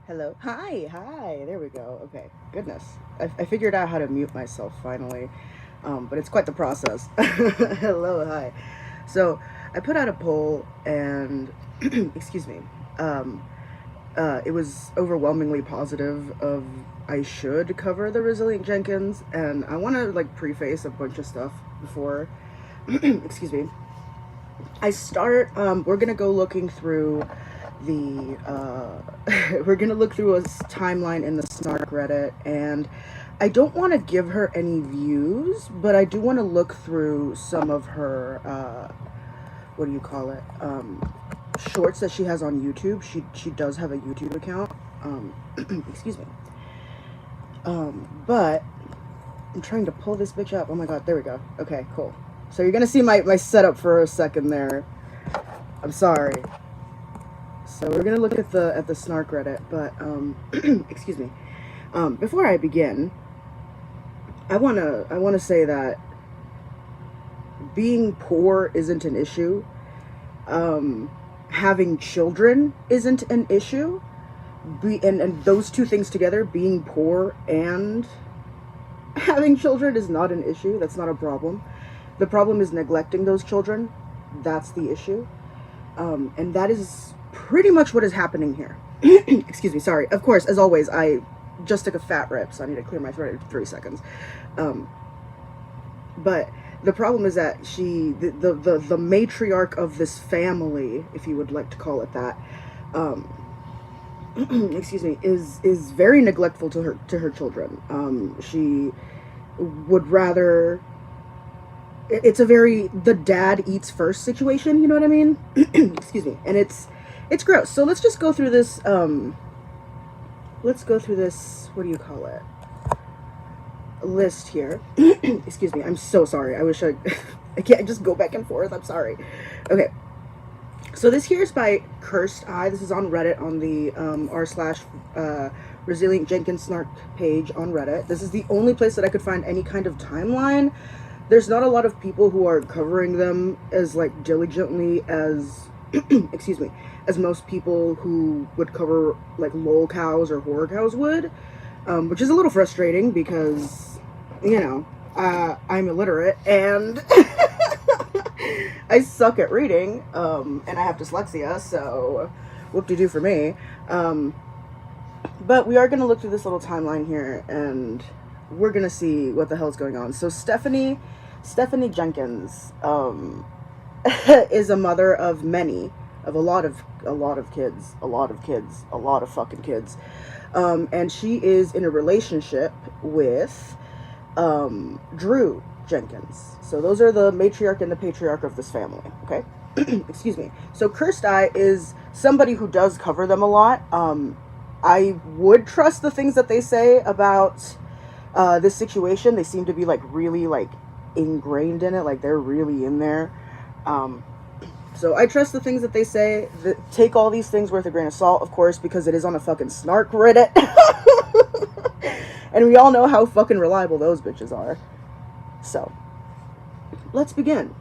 Hello. Hi. There we go. Okay. Goodness. I figured out how to mute myself finally, but it's quite the process. Hello. Hi. So I put out a poll and, excuse me, it was overwhelmingly positive of I should cover the Resilient Jenkins, and I want to like preface a bunch of stuff before, excuse me, I start. We're gonna go looking through the we're gonna look through a timeline in the Snark Reddit, and I don't want to give her any views, but I do want to look through some of her what do you call it, shorts that she has on YouTube. She does have a YouTube account, excuse me, but I'm trying to pull this bitch up. Oh my god, there we go. Okay, cool. So you're gonna see my setup for a second there. I'm sorry. So we're gonna look at the Snark Reddit, but excuse me. Before I begin, I wanna say that being poor isn't an issue. Having children isn't an issue. And those two things together, being poor and having children, is not an issue. That's not a problem. The problem is neglecting those children. That's the issue. And that is pretty much what is happening here. Excuse me, sorry. Of course, as always, I just took a fat rip, so I need to clear my throat in 3 seconds. But the problem is that the matriarch of this family, if you would like to call it that, excuse me, is very neglectful to her children. She would rather. It's a very the dad eats first situation, you know what I mean? Excuse me. And it's gross. So let's just go through this, what do you call it? List here. Excuse me. I'm so sorry. I wish I can't just go back and forth. I'm sorry. Okay. So this here is by Cursed Eye. This is on Reddit on the r/Resilient Jenkins Snark page on Reddit. This is the only place that I could find any kind of timeline. There's not a lot of people who are covering them as like diligently as excuse me, as most people who would cover like lol cows or horror cows would, which is a little frustrating because, you know, I'm illiterate and I suck at reading, and I have dyslexia, so whoop-de-doo for me. But we are going to look through this little timeline here, and we're going to see what the hell's going on. So Stephanie Jenkins is a mother of many, of a lot of kids, a lot of fucking kids. And she is in a relationship with Drew Jenkins. So those are the matriarch and the patriarch of this family, okay? Excuse me. So Cursed Eye is somebody who does cover them a lot. I would trust the things that they say about this situation. They seem to be like really like ingrained in it, like they're really in there. So I trust the things that they say. Take all these things with a grain of salt, of course, because it is on a fucking Snark Reddit. And we all know how fucking reliable those bitches are. So, let's begin.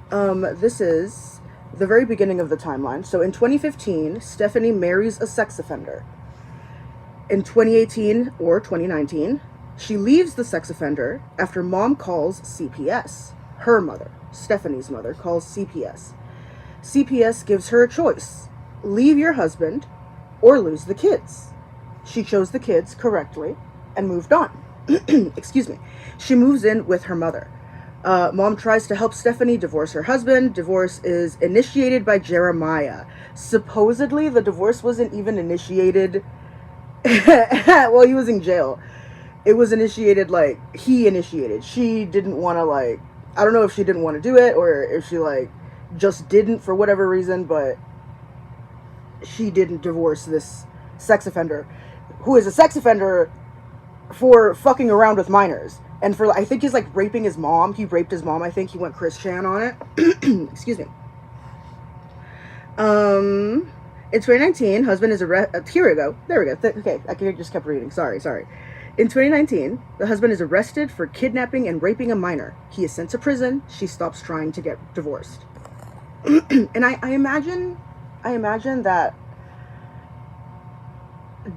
This is the very beginning of the timeline. So in 2015, Stephanie marries a sex offender. In 2018 or 2019, she leaves the sex offender after mom calls CPS. Her mother, Stephanie's mother, calls CPS. CPS gives her a choice. Leave your husband or lose the kids. She chose the kids correctly. and moved on. Excuse me. She moves in with her mother. Mom tries to help Stephanie divorce her husband. Divorce is initiated by Jeremiah. Supposedly, the divorce wasn't even initiated while he was in jail. It was initiated, like, he initiated. She didn't want to, like, I don't know if she didn't want to do it or if she, like, just didn't for whatever reason, but she didn't divorce this sex offender who is a sex offender for fucking around with minors. And for, I think he's like raping his mom. He raped his mom. I think he went Christian on it. Excuse me. In 2019, husband is arrested. Here we go. There we go. Okay, I just kept reading. Sorry. In 2019, the husband is arrested for kidnapping and raping a minor. He is sent to prison. She stops trying to get divorced. And I imagine that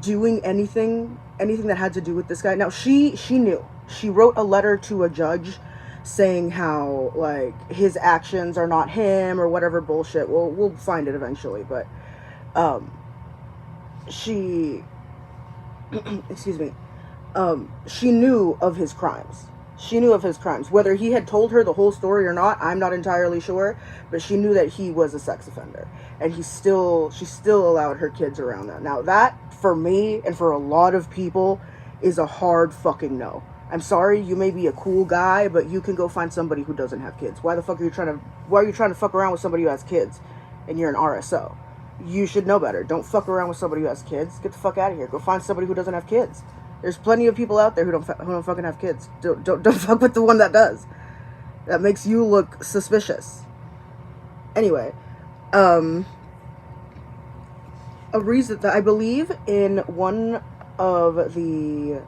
doing anything that had to do with this guy. Now, she knew. She wrote a letter to a judge saying how, like, his actions are not him or whatever bullshit. We'll find it eventually, but she excuse me, she knew of his crimes. Whether he had told her the whole story or not, I'm not entirely sure, but she knew that he was a sex offender, and she still allowed her kids around that. Now, that, for me and for a lot of people, is a hard fucking no. I'm sorry, you may be a cool guy, but you can go find somebody who doesn't have kids. Why are you trying to fuck around with somebody who has kids and you're an RSO? You should know better. Don't fuck around with somebody who has kids. Get the fuck out of here. Go find somebody who doesn't have kids. There's plenty of people out there who don't fucking have kids. Don't fuck with the one that does. That makes you look suspicious. Anyway, a reason that I believe in one of the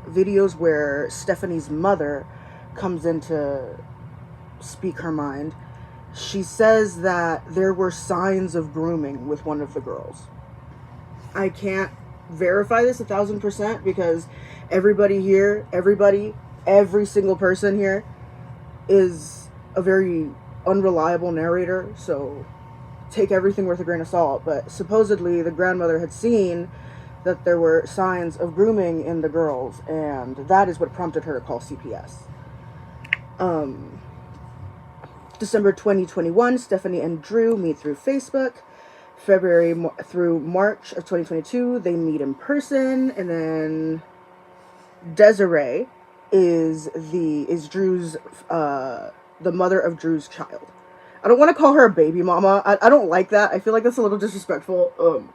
videos where Stephanie's mother comes in to speak her mind, she says that there were signs of grooming with one of the girls. I can't verify this 1,000% because every single person here is a very unreliable narrator, so take everything with a grain of salt. But supposedly the grandmother had seen that there were signs of grooming in the girls, and that is what prompted her to call CPS. December 2021, Stephanie and Drew meet through Facebook. February through March of 2022, they meet in person, and then Desiree is Drew's the mother of Drew's child. I don't want to call her a baby mama. I don't like that. I feel like that's a little disrespectful.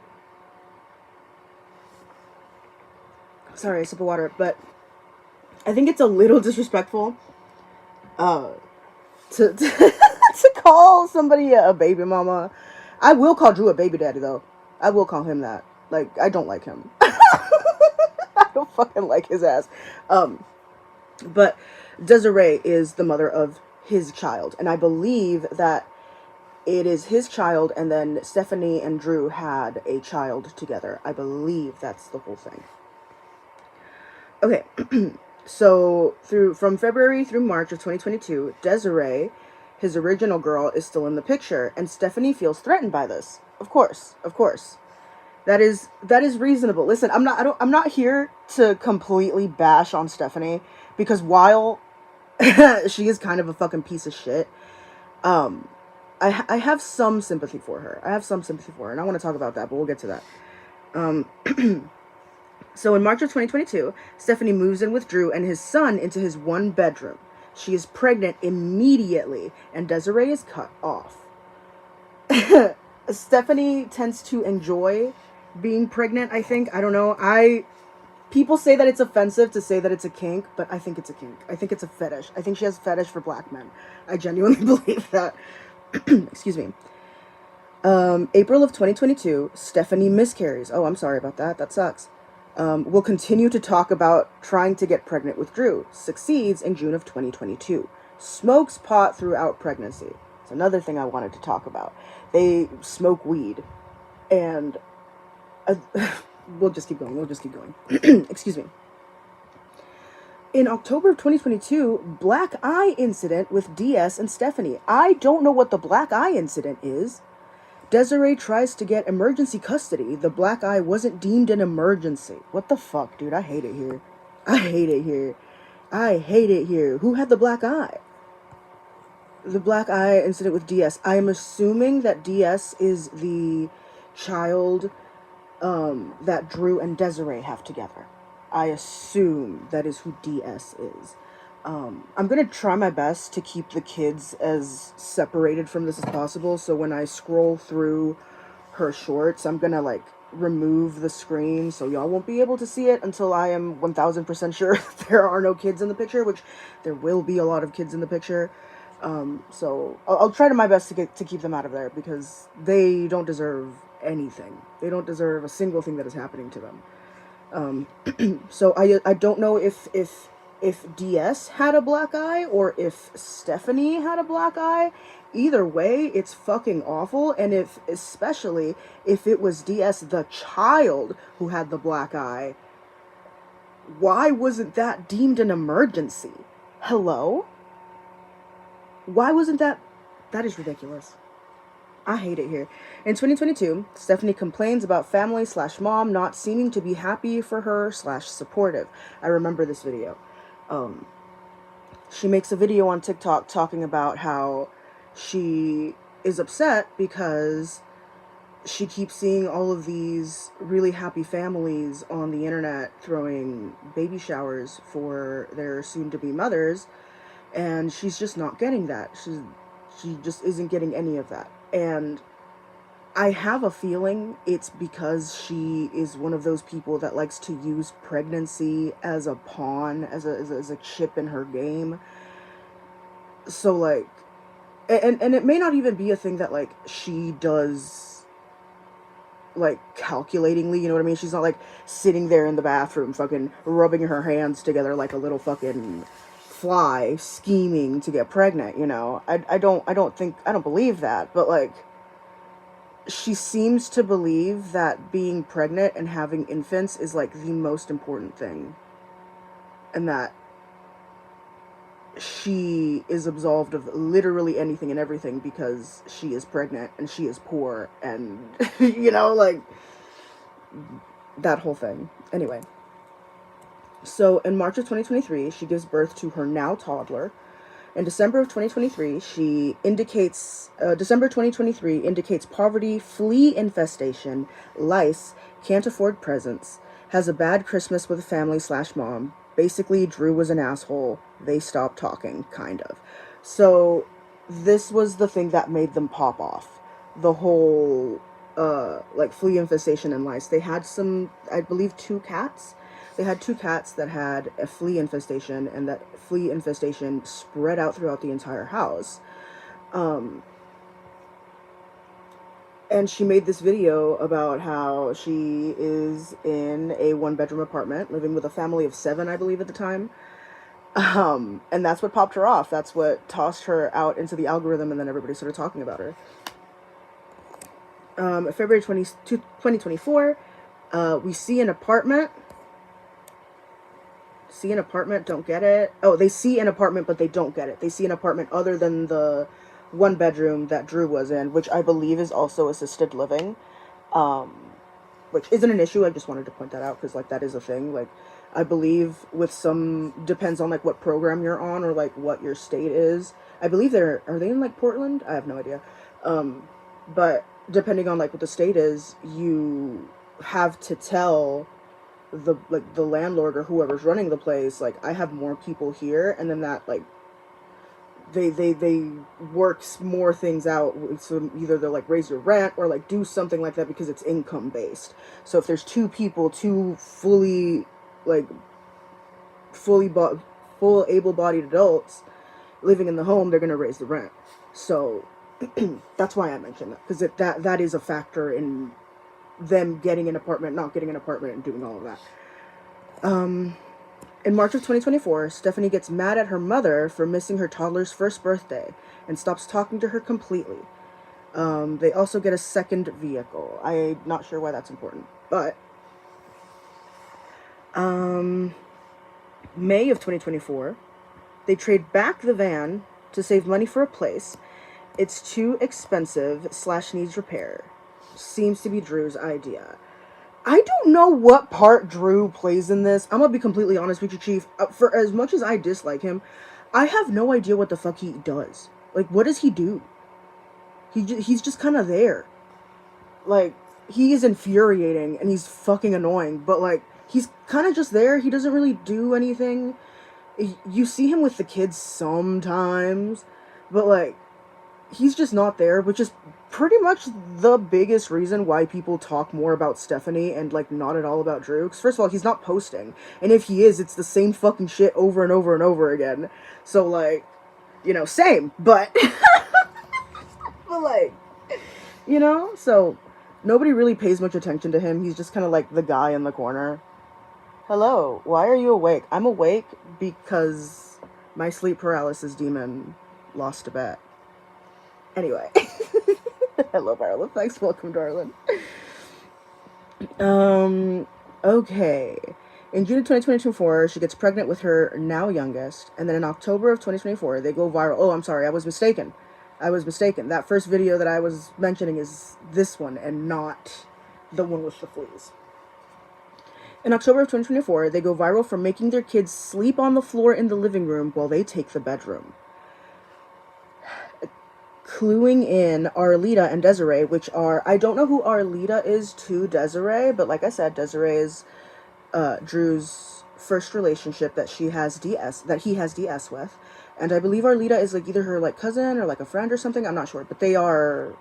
Sorry, a sip of water, but I think it's a little disrespectful to to call somebody a baby mama. I will call Drew a baby daddy, though. I will call him that. Like, I don't like him. I don't fucking like his ass. But Desiree is the mother of his child, and I believe that it is his child, and then Stephanie and Drew had a child together. I believe that's the whole thing. Okay, so from February through March of 2022, Desiree, his original girl, is still in the picture, and Stephanie feels threatened by this. Of course. That is reasonable. Listen, I'm not here to completely bash on Stephanie, because while she is kind of a fucking piece of shit, I have some sympathy for her. And I want to talk about that, but we'll get to that. So in March of 2022, Stephanie moves in with Drew and his son into his one bedroom. She is pregnant immediately, and Desiree is cut off. Stephanie tends to enjoy being pregnant, I think. I don't know. People say that it's offensive to say that it's a kink, but I think it's a kink. I think it's a fetish. I think she has a fetish for black men. I genuinely believe that. Excuse me. April of 2022, Stephanie miscarries. Oh, I'm sorry about that. That sucks. Will continue to talk about trying to get pregnant with Drew. Succeeds in June of 2022. Smokes pot throughout pregnancy. It's another thing I wanted to talk about. They smoke weed. And we'll just keep going. Excuse me. In October of 2022, black eye incident with DS and Stephanie. I don't know what the black eye incident is. Desiree tries to get emergency custody. The black eye wasn't deemed an emergency. What the fuck, dude? I hate it here. I hate it here. I hate it here. Who had the black eye? The black eye incident with DS. I am assuming that DS is the child that Drew and Desiree have together. I assume that is who DS is. I'm gonna try my best to keep the kids as separated from this as possible, so when I scroll through her shorts, I'm gonna like remove the screen so y'all won't be able to see it until I am 1000% sure there are no kids in the picture, which there will be a lot of kids in the picture. So I'll try to my best to keep them out of there, because they don't deserve anything. They don't deserve a single thing that is happening to them. So I don't know if DS had a black eye or if Stephanie had a black eye. Either way, it's fucking awful. And especially if it was DS the child who had the black eye, why wasn't that deemed an emergency? Hello? Why wasn't that? That is ridiculous. I hate it here. In 2022, Stephanie complains about family/mom not seeming to be happy for her/supportive. I remember this video. She makes a video on TikTok talking about how she is upset because she keeps seeing all of these really happy families on the internet throwing baby showers for their soon-to-be mothers, and she's just not getting that. She just isn't getting any of that. And I have a feeling it's because she is one of those people that likes to use pregnancy as a pawn, as a chip in her game. So, like, and it may not even be a thing that, like, she does, like, calculatingly, you know what I mean? She's not, like, sitting there in the bathroom fucking rubbing her hands together like a little fucking fly scheming to get pregnant, you know? I don't believe that, but, like, she seems to believe that being pregnant and having infants is, like, the most important thing. And that she is absolved of literally anything and everything because she is pregnant and she is poor and, you know, like, that whole thing. Anyway. So, in March of 2023, she gives birth to her now toddler. In December of 2023, December 2023 indicates poverty, flea infestation, lice, can't afford presents, has a bad Christmas with a family/mom. Basically, Drew was an asshole. They stopped talking, kind of. So, this was the thing that made them pop off. The whole, like, flea infestation and lice. They had some, I believe, 2 cats. They had 2 cats that had a flea infestation, and that flea infestation spread out throughout the entire house. And she made this video about how she is in a 1-bedroom apartment, living with a family of 7, I believe, at the time. And that's what popped her off. That's what tossed her out into the algorithm, and then everybody started talking about her. February 2024, we see an apartment. See an apartment, don't get it. Oh, they see an apartment, but they don't get it. They see an apartment other than the 1-bedroom that Drew was in, which I believe is also assisted living, which isn't an issue. I just wanted to point that out because, like, that is a thing. Like, I believe with some, depends on, like, what program you're on or, like, what your state is. I believe are they in, like, Portland? I have no idea. But depending on, like, what the state is, you have to tell the landlord or whoever's running the place, like, I have more people here, and then that, like, they works more things out. So either they'll, like, raise your rent or, like, do something like that because it's income based. So if there's 2 people, 2 fully, like, full able-bodied adults living in the home, they're gonna raise the rent. So that's why I mentioned that, because that is a factor in them getting an apartment, not getting an apartment, and doing all of that. In March of 2024, Stephanie gets mad at her mother for missing her toddler's first birthday and stops talking to her completely. They also get a second vehicle. I'm not sure why that's important, but May of 2024, they trade back the van to save money for a place. It's too expensive / needs repair. Seems to be Drew's idea. I don't know what part Drew plays in this. I'm gonna be completely honest with you, Chief. For as much as I dislike him, I have no idea what the fuck he does. Like, what does he do? He's just kind of there. Like, he is infuriating and he's fucking annoying, but like, he's kind of just there. He doesn't really do anything. You see him with the kids sometimes, but like, he's just not there, which is pretty much the biggest reason why people talk more about Stephanie and like not at all about Drew. Because first of all, he's not posting, and if he is, it's the same fucking shit over and over and over again. So like, you know, same, but but like, you know, so nobody really pays much attention to him. He's just kind of like the guy in the corner. Hello, why are you awake? I'm awake because my sleep paralysis demon lost a bet. Anyway. Hello, Viral Effects. Welcome, darling. Okay. In June of 2024, she gets pregnant with her now youngest. And then in October of 2024, they go viral. Oh, I'm sorry. I was mistaken. That first video that I was mentioning is this one and not the one with the fleas. In October of 2024, they go viral for making their kids sleep on the floor in the living room while they take the bedroom. Cluing in Arlita and Desiree, which are, I don't know who Arlita is to Desiree, but like I said, Desiree is Drew's first relationship that he has DS with, and I believe Arlita is like either her like cousin or like a friend or something. I'm not sure, but they are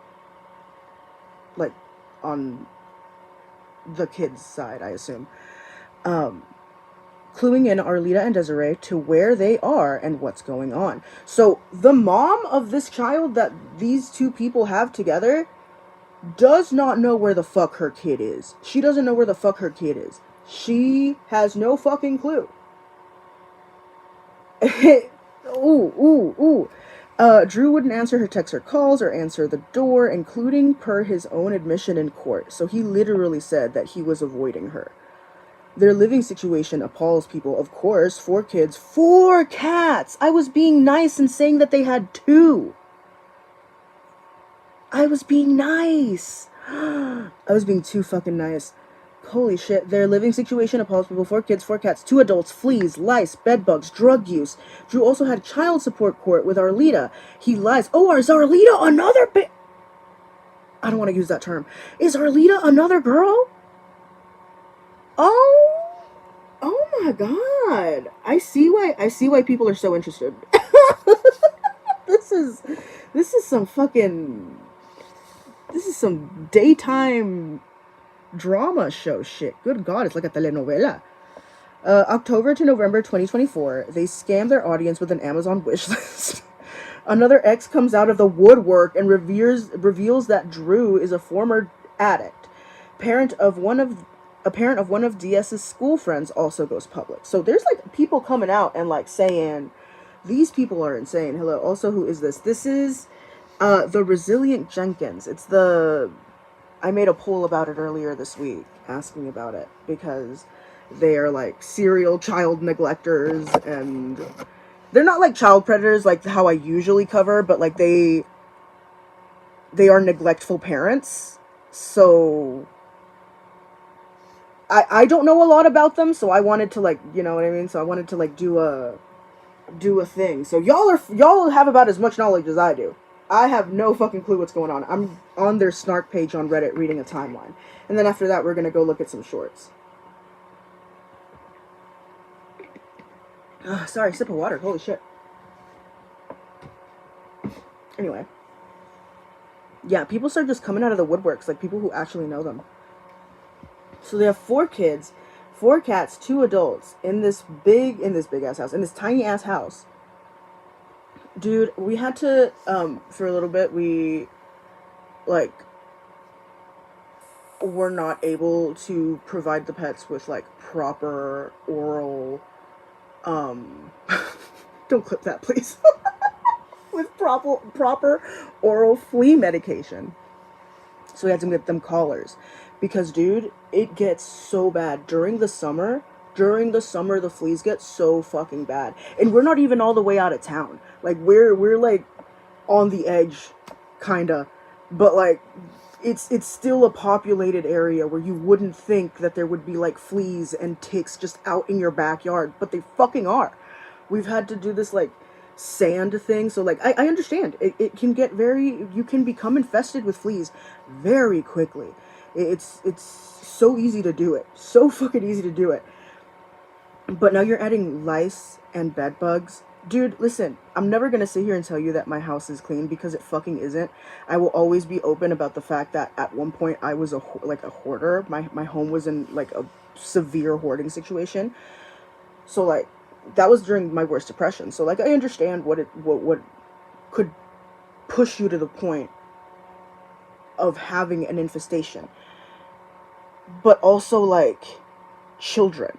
like on the kids' side, I assume. Cluing in Arlita and Desiree to where they are and what's going on. So the mom of this child that these two people have together does not know where the fuck her kid is. She doesn't know where the fuck her kid is. She has no fucking clue. Drew wouldn't answer her texts or calls or answer the door, including per his own admission in court. So he literally said that he was avoiding her. Their living situation appalls people. Of course, 4 kids, 4 cats! I was being nice and saying that they had 2. I was being nice. I was being too fucking nice. Holy shit. Their living situation appalls people. 4 kids, 4 cats, 2 adults, fleas, lice, bedbugs, drug use. Drew also had child support court with Arlita. He lies. Oh, is Arlita another I don't want to use that term. Is Arlita another girl? Oh my god. I see why people are so interested. This is some daytime drama show shit. Good god, it's like a telenovela. October to November 2024, they scam their audience with an Amazon wish list. Another ex comes out of the woodwork and reveals that Drew is a former addict. A parent of one of DS's school friends also goes public. So there's like people coming out and like saying, these people are insane. Hello. Also, who is this? This is the Resilient Jenkins. I made a poll about it earlier this week, asking about it, because they are like serial child neglectors, and they're not like child predators like how I usually cover, but like they are neglectful parents. So I don't know a lot about them, so I wanted to like, you know what I mean? So I wanted to like do a thing. So y'all have about as much knowledge as I do. I have no fucking clue what's going on. I'm on their snark page on Reddit reading a timeline. And then after that, we're going to go look at some shorts. Sorry, sip of water. Holy shit. Anyway. Yeah, people start just coming out of the woodworks, like people who actually know them. So they have 4 kids, 4 cats, 2 adults in this big ass house, in this tiny ass house. Dude, we had to, for a little bit, we, like, were not able to provide the pets with, like, proper oral, don't clip that, please, with proper oral flea medication. So we had to get them collars, because, dude, it gets so bad during the summer. During the summer, the fleas get so fucking bad. And we're not even all the way out of town. Like, we're like, on the edge, kinda, But like, it's still a populated area where you wouldn't think that there would be like fleas and ticks just out in your backyard, but they fucking are. We've had to do this like sand thing, so like I understand it can get very, you can become infested with fleas very quickly. It's so easy to do it, so fucking easy to do it. But now you're adding lice and bed bugs. Dude, listen, I'm never gonna sit here and tell you that my house is clean because it fucking isn't. I will always be open about the fact that at one point I was like a hoarder. My home was in like a severe hoarding situation. So like that was during my worst depression. So like I understand what could push you to the point of having an infestation. But also like children.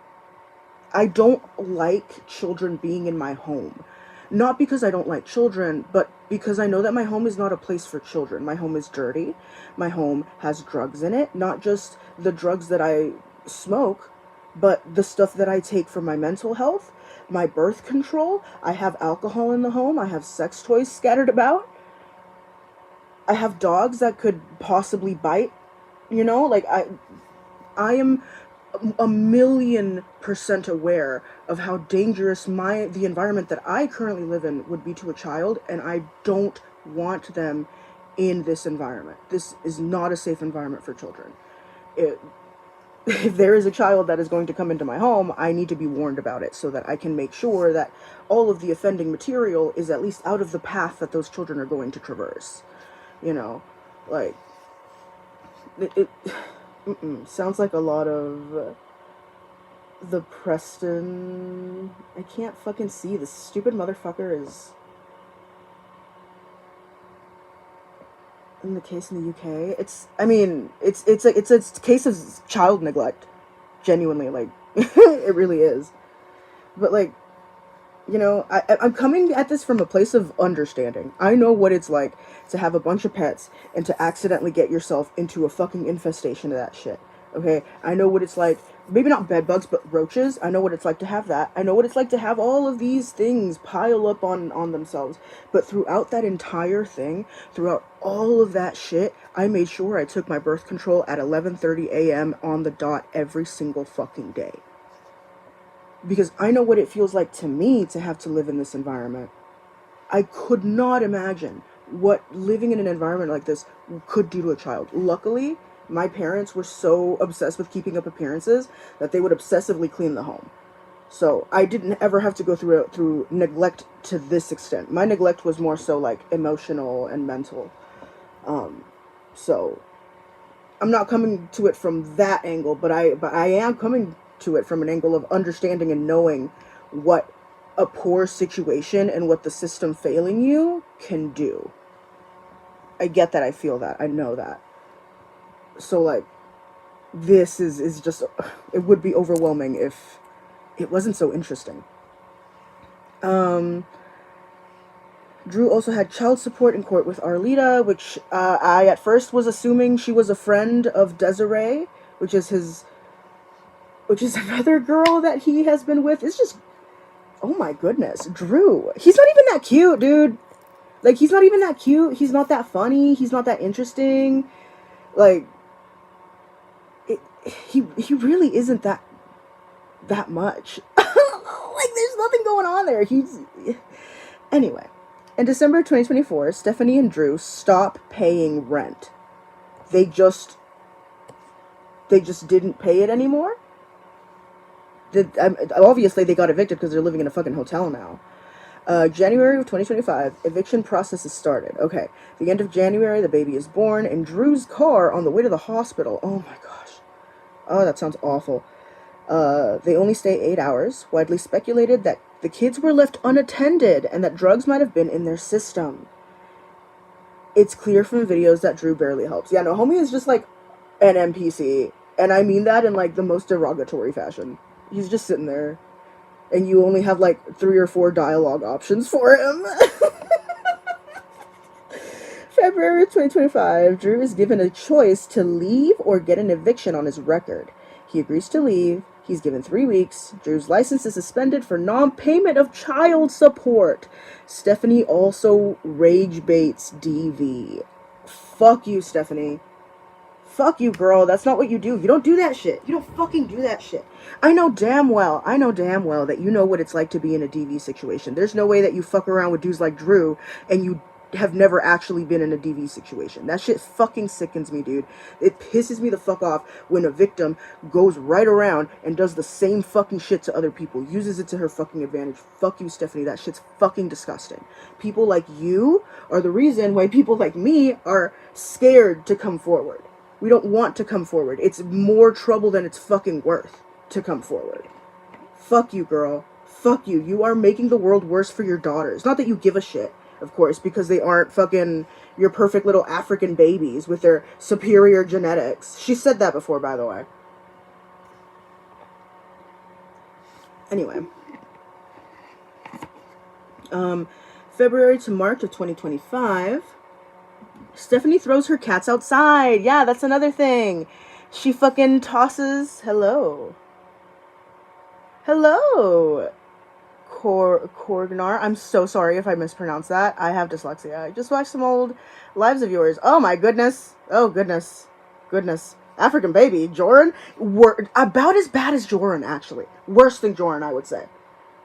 I don't like children being in my home. Not because I don't like children, but because I know that my home is not a place for children. My home is dirty. My home has drugs in it. Not just the drugs that I smoke, but the stuff that I take for my mental health, my birth control. I have alcohol in the home. I have sex toys scattered about. I have dogs that could possibly bite. You know, like I am a million percent aware of how dangerous the environment that I currently live in would be to a child, and I don't want them in this environment. This is not a safe environment for children. It, if there is a child that is going to come into my home, I need to be warned about it so that I can make sure that all of the offending material is at least out of the path that those children are going to traverse. You know, like it sounds like a lot of the Preston. I can't fucking see. This stupid motherfucker is in the case in the UK. It's a case of child neglect. Genuinely, like it really is. But like, you know, I'm coming at this from a place of understanding. I know what it's like to have a bunch of pets and to accidentally get yourself into a fucking infestation of that shit. Okay? I know what it's like, maybe not bed bugs, but roaches. I know what it's like to have that. I know what it's like to have all of these things pile up on themselves. But throughout that entire thing, throughout all of that shit, I made sure I took my birth control at 11:30 a.m. on the dot every single fucking day. Because I know what it feels like to me to have to live in this environment. I could not imagine what living in an environment like this could do to a child. Luckily, my parents were so obsessed with keeping up appearances that they would obsessively clean the home. So I didn't ever have to go through neglect to this extent. My neglect was more so like emotional and mental. So I'm not coming to it from that angle, but I am coming to it from an angle of understanding and knowing what a poor situation and what the system failing you can do. I get that, I feel that, I know that. So like, this is just, it would be overwhelming if it wasn't so interesting. Drew also had child support in court with Arlita, which I at first was assuming she was a friend of Desiree, which is another girl that he has been with. It's just, oh my goodness, Drew. He's not even that cute, dude. Like, he's not even that cute. He's not that funny. He's not that interesting. Like, he really isn't that much. Like, there's nothing going on there. Anyway. In December 2024, Stephanie and Drew stop paying rent. They just didn't pay it anymore. Obviously, they got evicted because they're living in a fucking hotel now. January of 2025, eviction process is started. Okay, the end of January, the baby is born in Drew's car on the way to the hospital. Oh my gosh. Oh, that sounds awful. They only stay 8 hours. Widely speculated that the kids were left unattended and that drugs might have been in their system. It's clear from videos that Drew barely helps. Yeah, no, homie is just like an NPC. And I mean that in like the most derogatory fashion. He's just sitting there. And you only have like 3 or 4 dialogue options for him. February 2025, Drew is given a choice to leave or get an eviction on his record. He agrees to leave. He's given 3 weeks. Drew's license is suspended for non-payment of child support. Stephanie also rage baits DV. Fuck you, Stephanie. Fuck you, girl. That's not what you do. You don't do that shit. You don't fucking do that shit. I know damn well that you know what it's like to be in a DV situation. There's no way that you fuck around with dudes like Drew and you have never actually been in a DV situation. That shit fucking sickens me, dude. It pisses me the fuck off when a victim goes right around and does the same fucking shit to other people, uses it to her fucking advantage. Fuck you, Stephanie. That shit's fucking disgusting. People like you are the reason why people like me are scared to come forward. We don't want to come forward. It's more trouble than it's fucking worth to come forward. Fuck you, girl. Fuck you. You are making the world worse for your daughters. Not that you give a shit, of course, because they aren't fucking your perfect little African babies with their superior genetics. She said that before, by the way. Anyway. February to March of 2025. Stephanie throws her cats outside. Yeah, that's another thing. She fucking tosses... Hello. Korgnar. I'm so sorry if I mispronounced that. I have dyslexia. I just watched some old lives of yours. Oh my goodness. Oh goodness. African baby. Joran? About as bad as Joran, actually. Worse than Joran, I would say.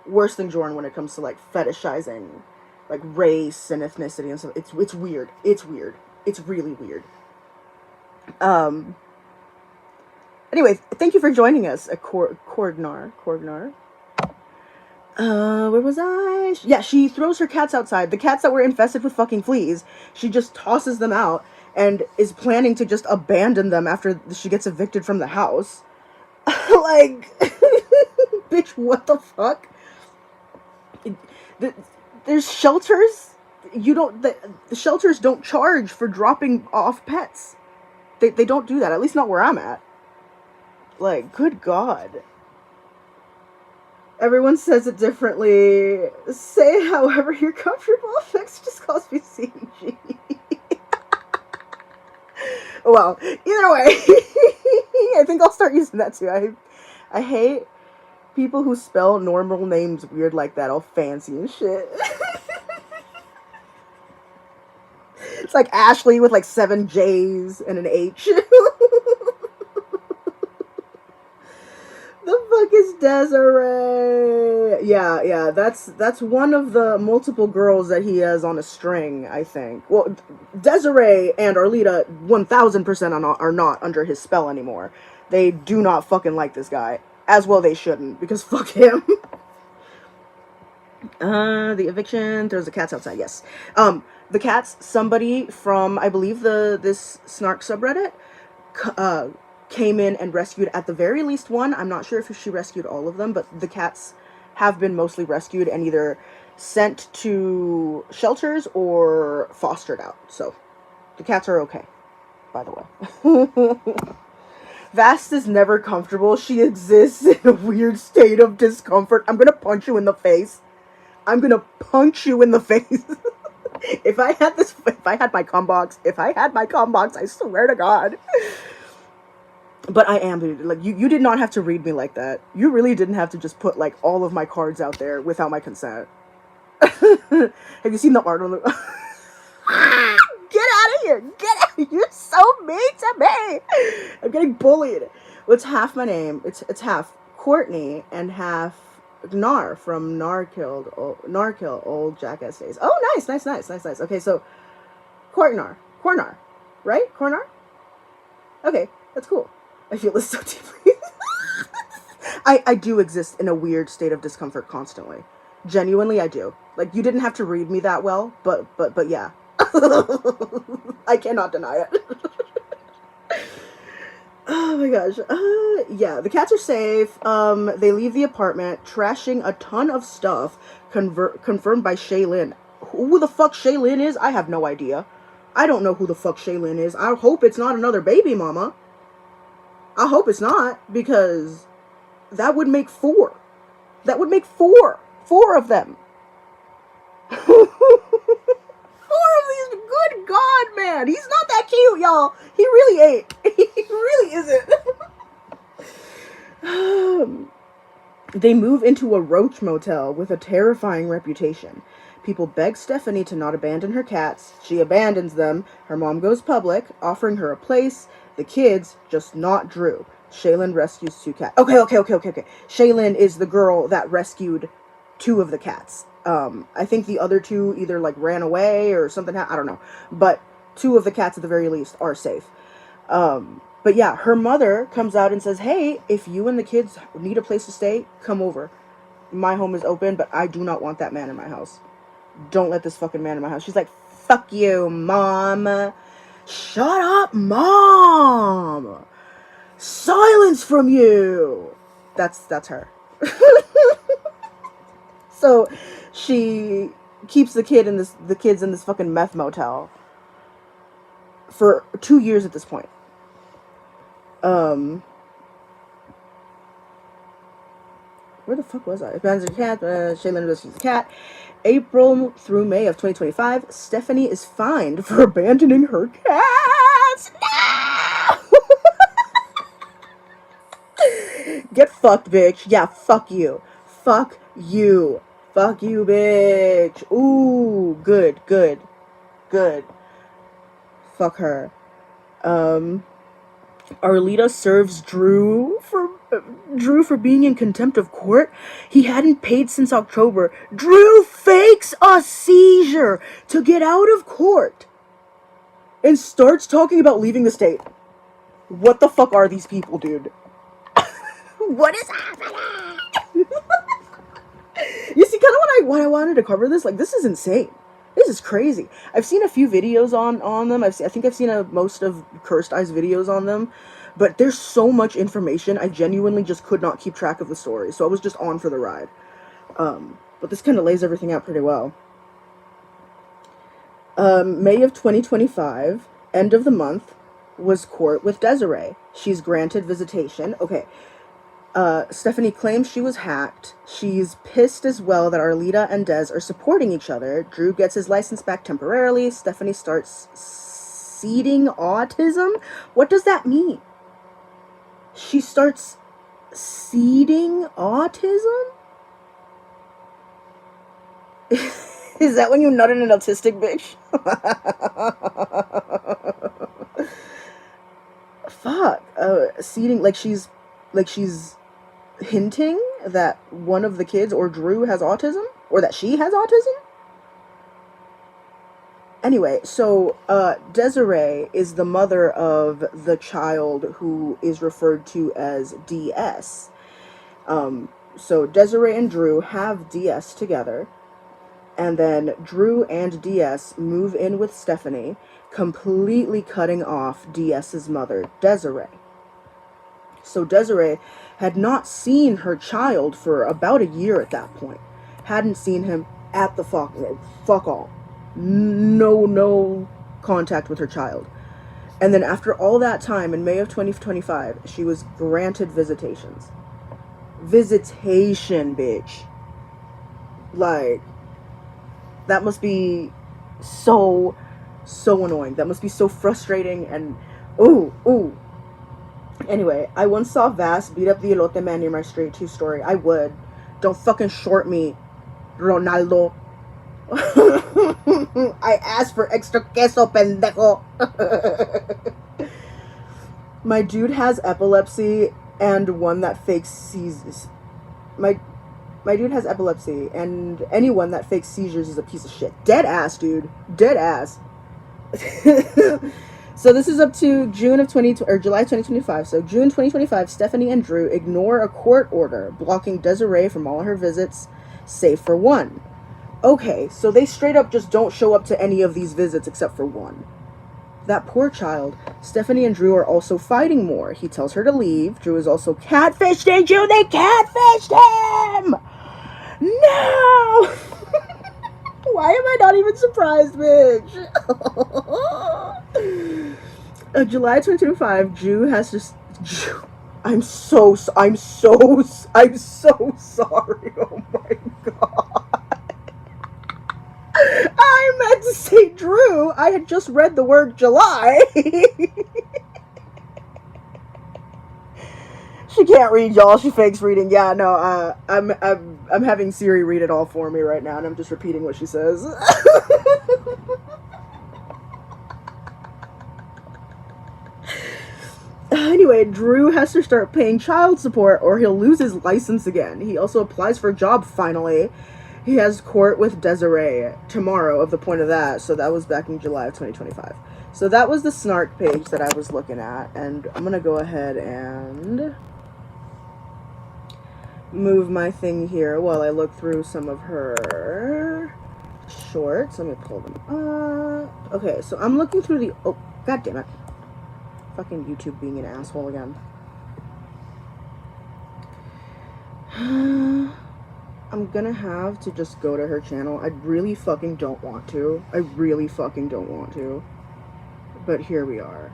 Worse than Joran when it comes to, like, fetishizing, like, race and ethnicity and stuff. It's weird. It's weird. It's really weird. Anyway, thank you for joining us at Korgnar. Where was I? Yeah, she throws her cats outside. The cats that were infested with fucking fleas, she just tosses them out and is planning to just abandon them after she gets evicted from the house. Like, bitch, what the fuck? There's shelters. The shelters don't charge for dropping off pets. They don't do that, at least not where I'm at. Like, good God. Everyone says it differently. Say however you're comfortable. Fix just calls me CG. Well, either way. I think I'll start using that too. I hate people who spell normal names weird like that, all fancy and shit. It's like Ashley with like 7 J's and an H. The fuck is Desiree? Yeah, that's one of the multiple girls that he has on a string, I think. Well, Desiree and Arlita 1000% are not under his spell anymore. They do not fucking like this guy. As well they shouldn't, because fuck him. The eviction throws the cats outside, yes. The cats, somebody from, I believe, this Snark subreddit, came in and rescued at the very least one. I'm not sure if she rescued all of them, but the cats have been mostly rescued and either sent to shelters or fostered out. So, the cats are okay, by the way. Vast is never comfortable. She exists in a weird state of discomfort. I'm gonna punch you in the face. If I had my com box, I swear to God. But I am, dude. Like, you did not have to read me like that. You really didn't have to just put, like, all of my cards out there without my consent. Have you seen the art on the... Get out of here! Get out! You're so mean to me! I'm getting bullied. Well, it's half my name. It's half Courtney and half Gnar from Narkill, old jackass days. Oh, nice. Okay, so Cornar, right? Cornar? Okay, that's cool. I feel this so deeply. I do exist in a weird state of discomfort constantly. Genuinely, I do. Like, you didn't have to read me that well, but yeah. I cannot deny it. Oh my gosh. Yeah, the cats are safe. They leave the apartment, trashing a ton of stuff, confirmed by Shaylin. Who the fuck Shaylin is? I have no idea. I don't know who the fuck Shaylin is. I hope it's not another baby mama. I hope it's not, because that would make 4. That would make 4. 4 of them. 4 of these. Good God, man. He's not that cute, y'all. He really ain't. He really isn't. They move into a roach motel with a terrifying reputation. People beg Stephanie to not abandon her cats. She abandons them. Her mom goes public, offering her a place. The kids, just not Drew. Shaylin rescues 2 cats. Okay. Shaylin is the girl that rescued 2 of the cats. I think the other 2 either like ran away or something. I don't know. But 2 of the cats at the very least are safe. But yeah, her mother comes out and says, hey, if you and the kids need a place to stay, come over. My home is open, but I do not want that man in my house. Don't let this fucking man in my house. She's like, fuck you, mom. Shut up, mom. Silence from you. That's her. So she keeps the kids in this fucking meth motel for 2 years at this point. Where the fuck was I? Abandons her cat. Shaylin rescues the cat. April through May of 2025, Stephanie is fined for abandoning her cats. No! Get fucked, bitch. Yeah, fuck you. Fuck you. Fuck you, bitch. Ooh, good. Fuck her. Arlita serves Drew for being in contempt of court. He hadn't paid since October. Drew fakes a seizure to get out of court and starts talking about leaving the state. What the fuck are these people, dude? What is happening? You see, kind of what I wanted to cover this, like, this is insane. This is crazy. I've seen a few videos on them. I think I've seen most of Cursed Eye's videos on them. But there's so much information, I genuinely just could not keep track of the story. So I was just on for the ride. But this kind of lays everything out pretty well. May of 2025, end of the month, was court with Desiree. She's granted visitation. Okay. Stephanie claims she was hacked. She's pissed as well that Arlita and Des are supporting each other. Drew gets his license back temporarily. Stephanie starts seeding autism. What does that mean? She starts seeding autism? Is that when you nut in an autistic bitch? Fuck. Seeding, like she's hinting that one of the kids or Drew has autism, or that she has autism. Anyway, so Desiree is the mother of the child who is referred to as DS. So Desiree and Drew have DS together, and then Drew and DS move in with Stephanie, completely cutting off DS's mother, Desiree. So Desiree had not seen her child for about a year at that point. Hadn't seen him at the fuck all. No contact with her child. And then after all that time, in May of 2025, she was granted visitations. Visitation, bitch. Like, that must be so annoying. That must be so frustrating and ooh. Anyway, I once saw Vass beat up the elote man near my street. True story. I would. Don't fucking short me, Ronaldo. I asked for extra queso, pendejo. My dude has epilepsy and one that fakes seizures. My dude has epilepsy, and anyone that fakes seizures is a piece of shit. Dead ass, dude. Dead ass. So this is up to July 2025. So June 2025, Stephanie and Drew ignore a court order blocking Desiree from all her visits, save for one. Okay, so they straight up just don't show up to any of these visits except for one. That poor child. Stephanie and Drew are also fighting more. He tells her to leave. Drew is also catfishing Drew. They catfished him! No! Why am I not even surprised, bitch? July 2025, Drew has just... I'm so sorry. Oh my god. I meant to say Drew. I had just read the word July. She can't read, y'all. She fakes reading. Yeah, no. I'm having Siri read it all for me right now, and I'm just repeating what she says. Anyway, Drew has to start paying child support, or he'll lose his license again. He also applies for a job finally. He has court with Desiree tomorrow. Of the point of that, so that was back in July of 2025. So that was the snark page that I was looking at, and I'm gonna go ahead and move my thing here while I look through some of her shorts. Let me pull them up. Okay, so I'm looking through the... Oh, god damn it. Fucking YouTube being an asshole again. I'm gonna have to just go to her channel. I really fucking don't want to. I really fucking don't want to. But here we are.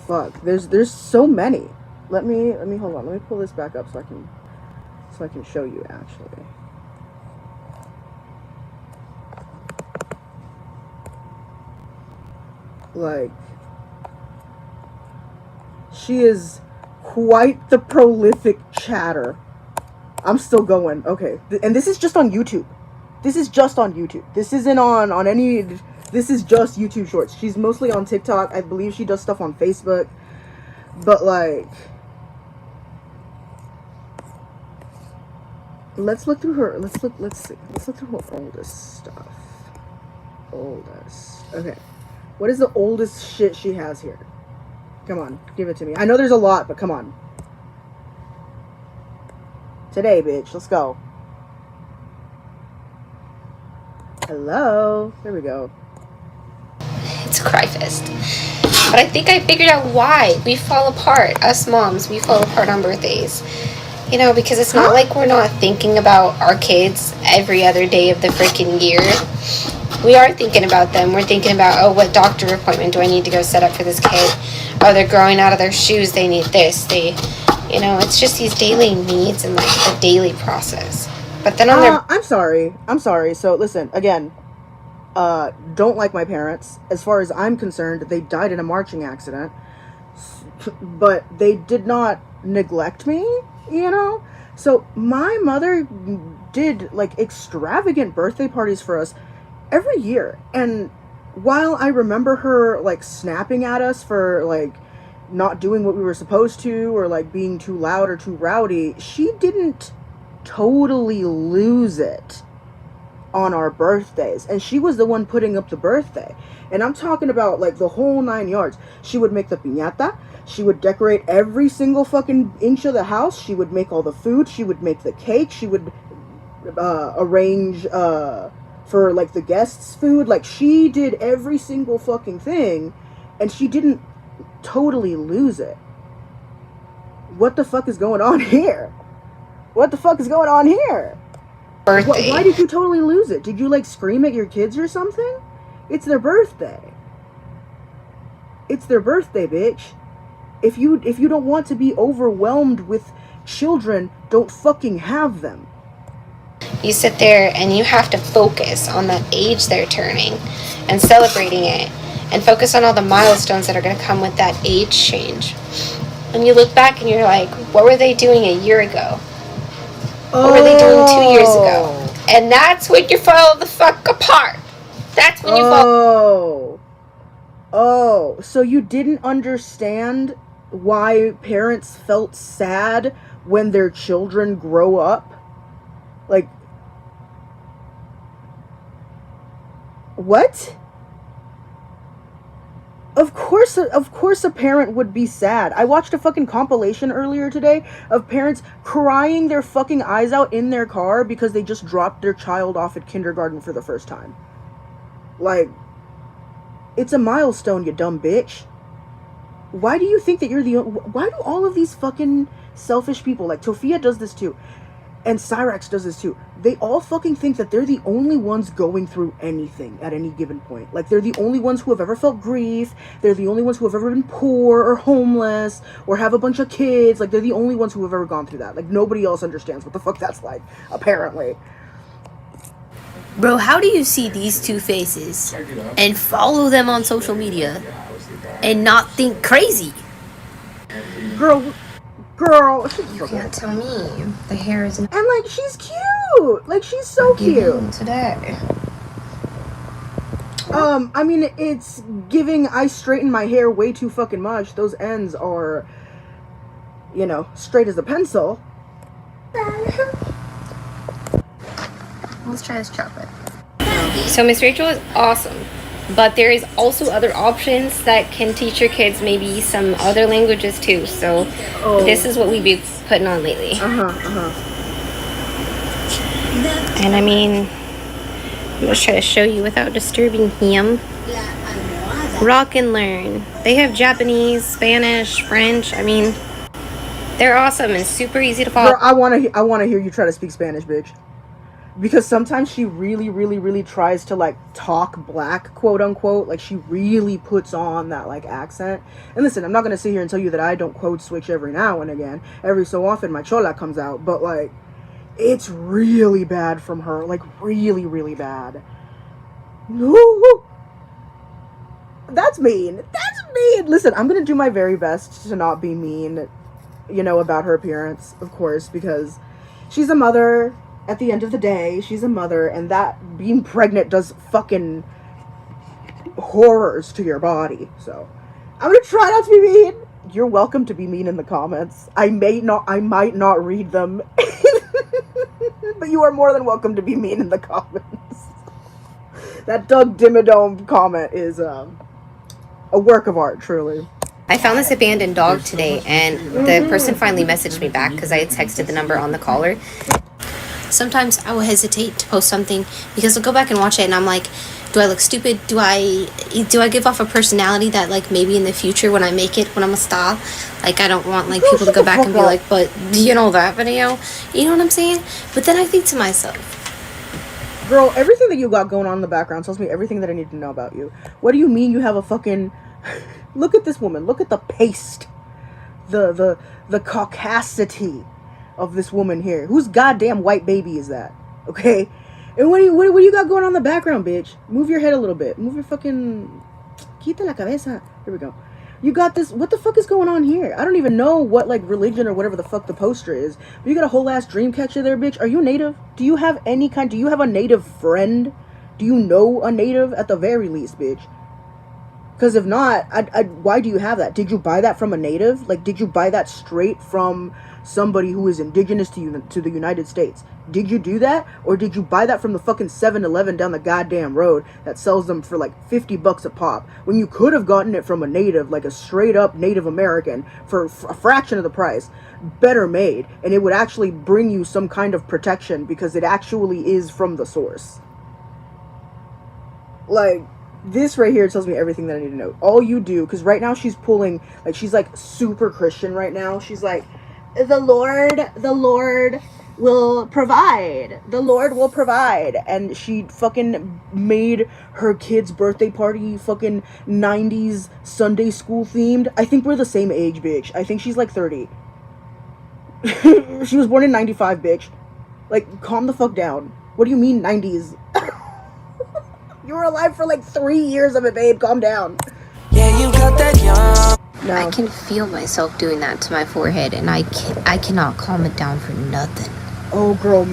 Fuck. There's so many. Let me hold on. Let me pull this back up so I can show you actually. Like, she is quite the prolific chatter. I'm still going. Okay. And this is just on YouTube. This is just on YouTube. This isn't on any... This is just YouTube Shorts. She's mostly on TikTok. I believe she does stuff on Facebook. But, like... Let's look through her... Let's see. Let's look through her oldest stuff. Oldest. Okay. What is the oldest shit she has here? Come on. Give it to me. I know there's a lot, but come on. Today, bitch. Let's go. Hello. There we go. It's a cry fest. But I think I figured out why we fall apart. Us moms, we fall apart on birthdays. You know, because it's not like we're not thinking about our kids every other day of the freaking year. We are thinking about them. We're thinking about, oh, what doctor appointment do I need to go set up for this kid? Oh, they're growing out of their shoes. They need this. You know, it's just these daily needs and, like, the daily process. But then on their... I'm sorry. So, listen, again, don't like my parents. As far as I'm concerned, they died in a marching accident. But they did not neglect me, you know? So, my mother did, like, extravagant birthday parties for us every year. And while I remember her, like, snapping at us for, like, not doing what we were supposed to, or, like, being too loud or too rowdy, she didn't totally lose it on our birthdays. And she was the one putting up the birthday. And I'm talking about, like, the whole 9 yards. She would make the piñata. She would decorate every single fucking inch of the house. She would make all the food. She would make the cake. She would arrange for, like, the guests' food. Like, she did every single fucking thing, and she didn't totally lose it. What the fuck is going on here? What the fuck is going on here? Birthday. Why did you totally lose it? Did you, like, scream at your kids or something? It's their birthday. It's their birthday, bitch. If you don't want to be overwhelmed with children, don't fucking have them. You sit there and you have to focus on that age they're turning and celebrating it, and focus on all the milestones that are going to come with that age change. And you look back and you're like, what were they doing a year ago? What were they doing 2 years ago? And that's when you fall the fuck apart. That's when you fall. Oh, so you didn't understand why parents felt sad when their children grow up? Like, what? Of course a parent would be sad. I watched a fucking compilation earlier today of parents crying their fucking eyes out in their car because they just dropped their child off at kindergarten for the first time. Like, it's a milestone, you dumb bitch. Why do you think that you're why do all of these fucking selfish people, like Tofia does this too, and Cyrax does this too, they all fucking think that they're the only ones going through anything at any given point. Like, they're the only ones who have ever felt grief, they're the only ones who have ever been poor or homeless or have a bunch of kids. Like, they're the only ones who have ever gone through that. Like, nobody else understands what the fuck that's like, apparently. Bro, how do you see these two faces and follow them on social media and not think crazy. Girl, You can't tell me the hair is and like she's cute. Like she's so cute today. I mean, it's giving I straighten my hair way too fucking much. Those ends are, you know, straight as a pencil. Let's try this chocolate. So Miss Rachel is awesome, but there is also other options that can teach your kids maybe some other languages too. So this is what we've been putting on lately. And I mean, I'm gonna try to show you without disturbing him. Rock and learn. They have Japanese, Spanish, French. I mean, they're awesome and super easy to follow. Girl, I wanna hear you try to speak Spanish, bitch. Because sometimes she really tries to like talk black, quote unquote. Like she really puts on that like accent. And listen, I'm not gonna sit here and tell you that I don't code switch every now and again. Every so often my chola comes out, but like it's really bad from her. Like really bad. No, that's mean. That's mean. Listen, I'm gonna do my very best to not be mean, you know, about her appearance, of course, because she's a mother. At the end of the day, she's a mother, and that being pregnant does fucking horrors to your body. So I'm gonna try not to be mean. You're welcome to be mean in the comments. I might not read them. But you are more than welcome to be mean in the comments. That Doug Dimmadome comment is a work of art, truly. I found this abandoned dog today, and the person finally messaged me back because I had texted the number on the collar. Sometimes I will hesitate to post something because I'll go back and watch it and I'm like, do I look stupid? Do I give off a personality that like maybe in the future when I make it, when I'm a star, like I don't want like people to go back and be like, but do you know that video? You know what I'm saying? But then I think to myself, girl, everything that you got going on in the background tells me everything that I need to know about you. What do you mean you have a fucking... Look at this woman. Look at the paste. The caucasity of this woman here. Whose goddamn white baby is that? Okay? And what do you got going on in the background, bitch? Move your head a little bit. Move your fucking... Quita la cabeza. Here we go. You got this... What the fuck is going on here? I don't even know what, like, religion or whatever the fuck the poster is. But you got a whole ass dream catcher there, bitch. Are you native? Do you have any kind... Do you have a native friend? Do you know a native? At the very least, bitch. Because if not, why do you have that? Did you buy that from a native? Like, did you buy that straight from somebody who is indigenous to the United States? Did you do that? Or did you buy that from the fucking 7-Eleven down the goddamn road that sells them for like $50 a pop? When you could have gotten it from a native, like a straight up Native American, for a fraction of the price, better made, and it would actually bring you some kind of protection because it actually is from the source. Like... This right here tells me everything that I need to know. All you do, because right now she's pulling, like, she's like super Christian right now. She's like, the Lord will provide. The Lord will provide. And she fucking made her kid's birthday party fucking 90s Sunday school themed. I think we're the same age, bitch. I think she's like 30. She was born in 95, bitch. Like, calm the fuck down. What do you mean 90s? You were alive for like 3 years of it, babe. Calm down. Yeah, you got that young. No. I can feel myself doing that to my forehead, and I cannot calm it down for nothing. Oh, girl.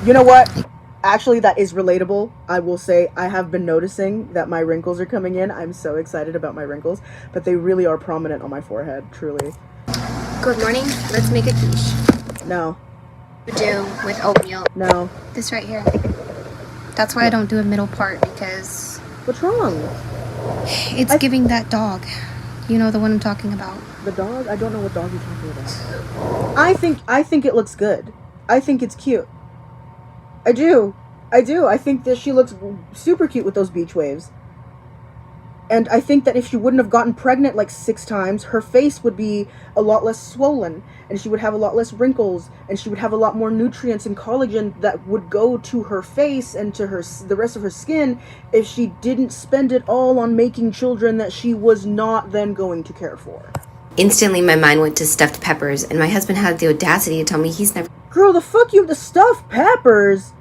You know what? Actually, that is relatable. I will say I have been noticing that my wrinkles are coming in. I'm so excited about my wrinkles, but they really are prominent on my forehead, truly. Good morning. Let's make a quiche. No. Do with oatmeal. No. This right here. That's why I don't do a middle part, because... What's wrong? It's giving that dog. You know the one I'm talking about. The dog? I don't know what dog you're talking about. I think it looks good. I think it's cute. I do. I think that she looks super cute with those beach waves. And I think that if she wouldn't have gotten pregnant like 6 times, her face would be a lot less swollen, and she would have a lot less wrinkles, and she would have a lot more nutrients and collagen that would go to her face and to the rest of her skin if she didn't spend it all on making children that she was not then going to care for. Instantly, my mind went to stuffed peppers, and my husband had the audacity to tell me he's never... Girl, the fuck you, the stuffed peppers?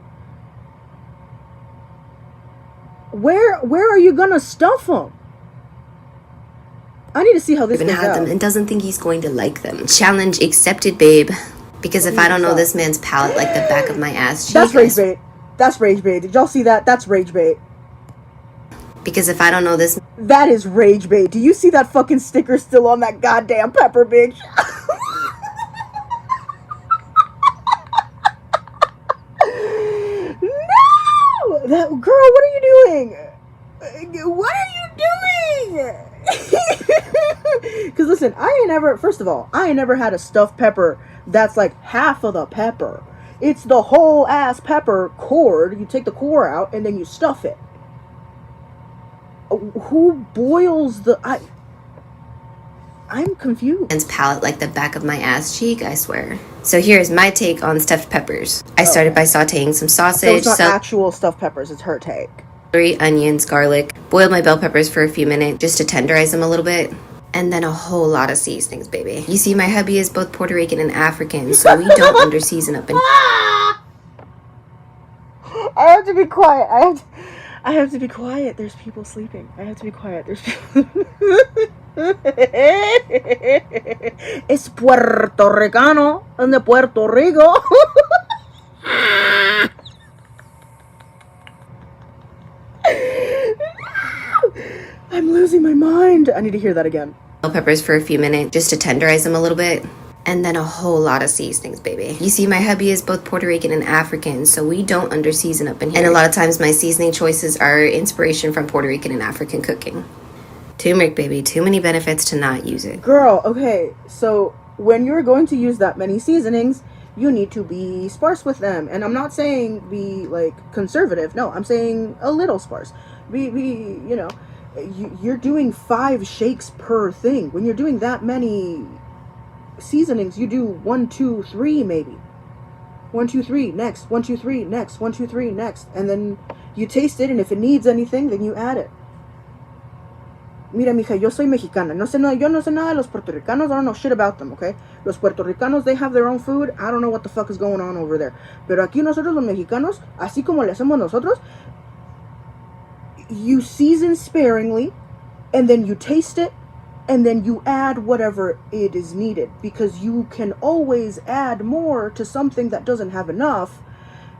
Where are you gonna stuff them? I need to see how this even goes had out. them and doesn't think he's going to like them. Challenge accepted, babe. Because if I don't know this man's palate like the back of my ass cheek, That's rage bait. That's rage bait. Did y'all see that? That's rage bait. because if I don't know this, That is rage bait. Do you see that fucking sticker still on that goddamn pepper, bitch? No! That girl, what are you doing? What are you doing? Because listen, first of all, I ain't never had a stuffed pepper that's like half of the pepper. It's the whole ass pepper cord. You take the core out and then you stuff it. Who boils the... I'm confused. man's palate like the back of my ass cheek, I swear. So here's my take on stuffed peppers. I started by sauteing some sausage, Those not actual stuffed peppers. It's her take. celery, onions, garlic. Boiled my bell peppers for a few minutes just to tenderize them a little bit. And then a whole lot of seasonings, baby. You see, my hubby is both Puerto Rican and African, so we don't under-season up in... I have to be quiet. I have to be quiet. There's people sleeping. I have to be quiet. There's people... Es Puerto Ricano and the Puerto Rico. I'm losing my mind. I need to hear that again. Bell peppers for a few minutes just to tenderize them a little bit. And then a whole lot of seasonings, baby. You see, my hubby is both Puerto Rican and African, so we don't under-season up in here. And a lot of times my seasoning choices are inspiration from Puerto Rican and African cooking. Turmeric, baby. Too many benefits to not use it. Girl, okay, so when you're going to use that many seasonings, you need to be sparse with them. And I'm not saying be, like, conservative. No, I'm saying a little sparse. You know, you're doing 5 shakes per thing. When you're doing that many seasonings, you do 1, 2, 3 maybe. 1, 2, 3 next, 1, 2, 3 next, 1, 2, 3 next, and then you taste it, and if it needs anything, then you add it. Mira, mija, yo soy mexicana. Yo no sé nada de los puertorricanos. I don't know shit about them, okay? Los puertorricanos, they have their own food. I don't know what the fuck is going on over there. Pero aquí nosotros los mexicanos, así como le hacemos nosotros, you season sparingly, and then you taste it, and then you add whatever it is needed, because you can always add more to something that doesn't have enough,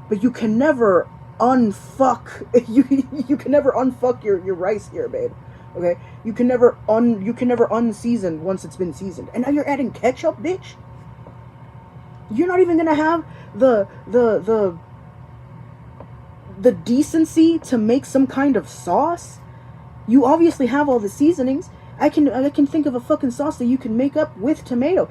but you can never unfuck you can never unfuck your rice here, babe. Okay, you can never unseason once it's been seasoned. And now you're adding ketchup, bitch. You're not even gonna have the decency to make some kind of sauce. You obviously have all the seasonings. I can think of a fucking sauce that you can make up with tomato,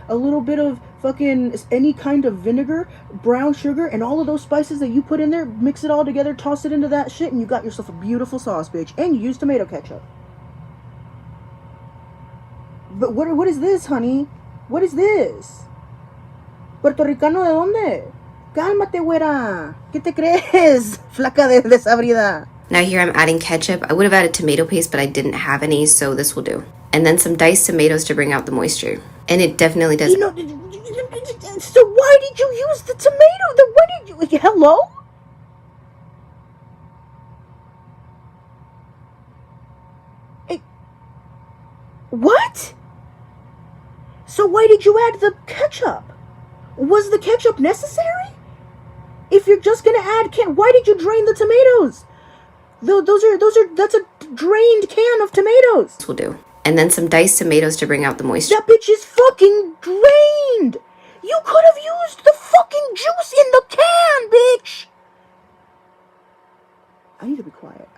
a little bit of fucking any kind of vinegar, brown sugar, and all of those spices that you put in there. Mix it all together, toss it into that shit, and you got yourself a beautiful sauce, bitch. And you use tomato ketchup. But what is this, honey? What is this? Puerto Ricano de dónde? Cálmate, güera. ¿Qué te crees? Flaca de desabrida. Now here I'm adding ketchup. I would have added tomato paste, but I didn't have any, so this will do. And then some diced tomatoes to bring out the moisture. And it definitely does. You know, so why did you use the tomato? Why did you... Hello? Hey, what? So why did you add the ketchup? Was the ketchup necessary? If you're just gonna add why did you drain the tomatoes? That's a drained can of tomatoes. This will do. And then some diced tomatoes to bring out the moisture. That bitch is fucking drained. You could have used the fucking juice in the can, bitch. I need to be quiet.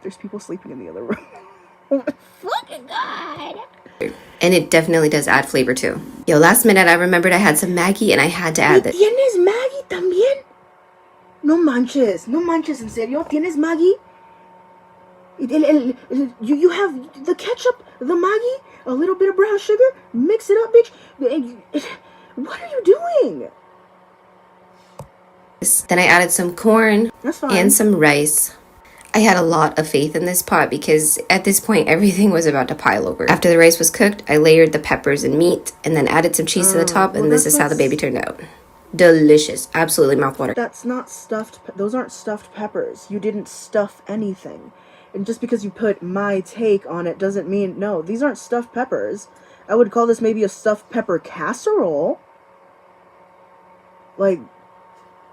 There's people sleeping in the other room. Oh my fucking God. And it definitely does add flavor too. Yo, last minute I remembered I had some Maggi and I had to add this. ¿Tienes Maggi también? No manches, en serio, ¿tienes Maggi? You have the ketchup, the Maggi, a little bit of brown sugar, mix it up, bitch. What are you doing? Then I added some corn. That's fine. And some rice. I had a lot of faith in this pot because at this point everything was about to pile over. After the rice was cooked, I layered the peppers and meat and then added some cheese to the top, and this is how the baby turned out. Delicious. Absolutely mouthwater. That's not stuffed. Those aren't stuffed peppers. You didn't stuff anything. And just because you put my take on it doesn't mean, no, these aren't stuffed peppers. I would call this maybe a stuffed pepper casserole. Like,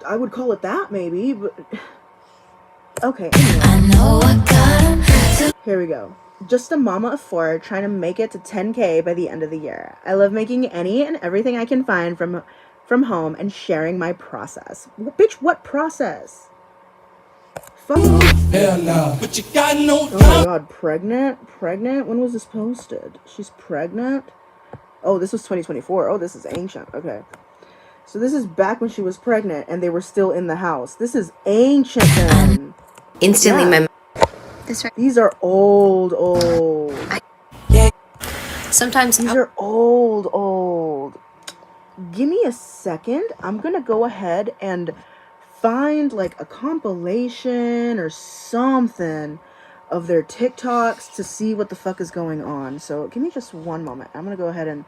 I would call it that maybe, but... Okay, anyway. I know I gotta. Here we go. Just a mama of 4 trying to make it to 10K by the end of the year. I love making any and everything I can find from home and sharing my process. Bitch, what process? Fuck. Hell no. But you got no Oh my god, pregnant? Pregnant? When was this posted? She's pregnant? Oh, this was 2024. Oh, this is ancient. Okay. So this is back when she was pregnant and they were still in the house. This is ancient then. Instantly, Yeah. This right. These are old. Sometimes These are old. Give me a second. I'm gonna go ahead and find like a compilation or something of their TikToks to see what the fuck is going on. So give me just one moment. I'm gonna go ahead and